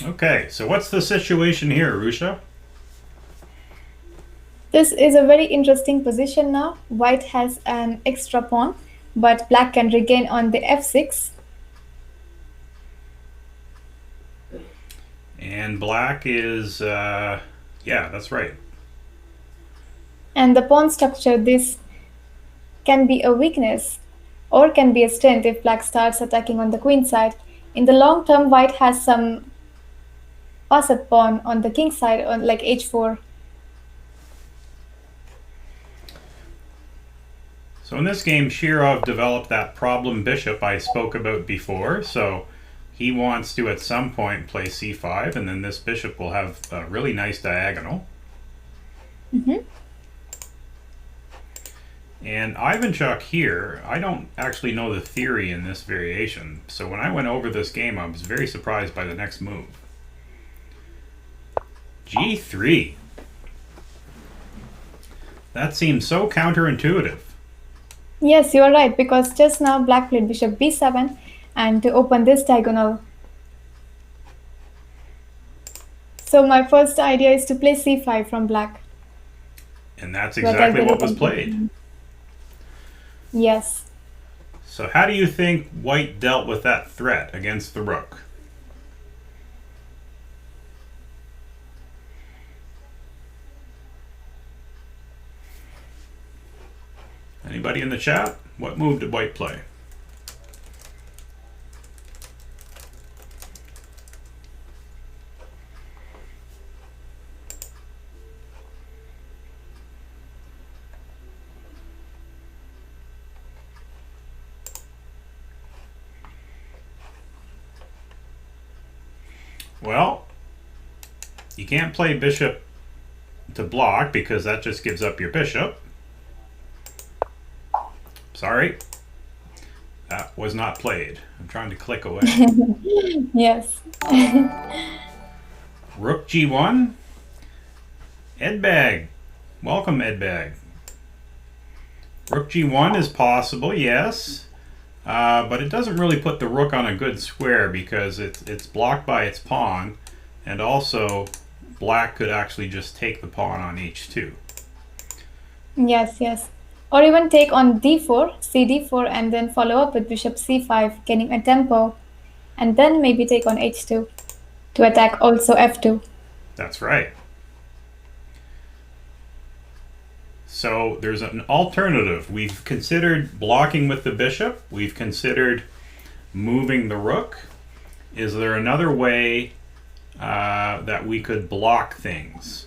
Okay, so what's the situation here, Rusha? This is a very interesting position now. White has an extra pawn, but black can regain on the f6. And black is, yeah, that's right. And the pawn structure, this can be a weakness or can be a strength if black starts attacking on the queen side. In the long term, white has some passed pawn on the king side, on like h4. So in this game, Shirov developed that problem bishop I spoke about before. So he wants to, at some point, play c5, and then this bishop will have a really nice diagonal. Mhm. And Ivanchuk here, I don't actually know the theory in this variation. So when I went over this game, I was very surprised by the next move. g3. That seems so counterintuitive. Yes, you are right, because just now black played bishop b7 and to open this diagonal. So my first idea is to play c5 from black And that's to attack exactly the what was defensive played. pawn. Yes. So how do you think white dealt with that threat against the rook? Anybody in the chat? What move did white play? Well, you can't play bishop to block because that just gives up your bishop. Sorry, that was not played. I'm trying to click away. Yes. Rook g1. Edbag. Welcome, Edbag. Rook g1 is possible, yes. But it doesn't really put the rook on a good square because it's blocked by its pawn, and also black could actually just take the pawn on h2. Yes, yes. Or even take on d4, cd4, and then follow up with bishop c5, gaining a tempo, and then maybe take on h2 to attack also f2. That's right. So there's an alternative. We've considered blocking with the bishop. We've considered moving the rook. Is there another way that we could block things?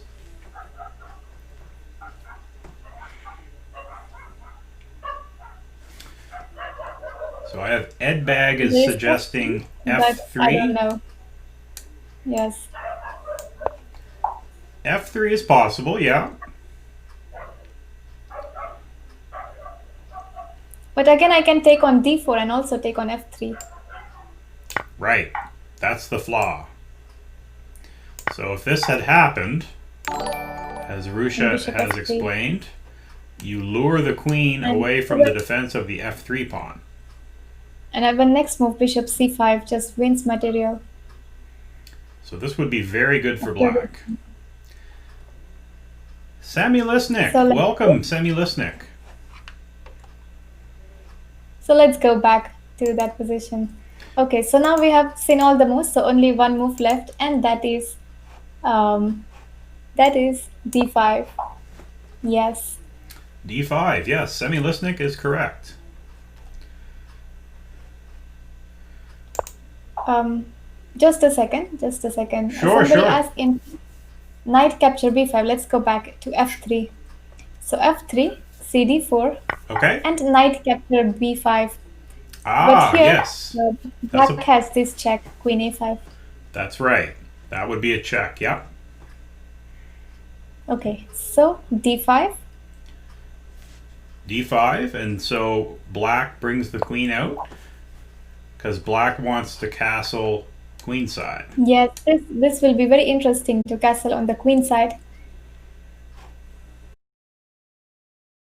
So I have Edbag is There is suggesting but I don't f3. know. Yes. f3 is possible, yeah. But again, I can take on d4 and also take on f3. Right. That's the flaw. So if this had happened, as And Rucha bishop has f3. explained, you lure the queen And away from the defense of the f3 pawn. and I will next move bishop c5, just wins material. So this would be very good for After this. black. Semi So Lisnik. let's Welcome, Semi Lisnik. so let's go back to that position. Okay, so now we have seen all the moves, so only one move left, and um, that is d5. Yes. d5. Yes, Semi Lisnik is correct. Um, just a second, just a second. Sure, Somebody sure. asked in knight capture b5. Let's go back to f3. So f3, cd4, Okay. and knight capture b5. But Ah, here, yes. That's black has this check, queen a5. that's right. That would be a check. Yep. Okay, so d5. d5, and so black brings the queen out because black wants to castle queenside. Yes, this will be very interesting to castle on the queen side.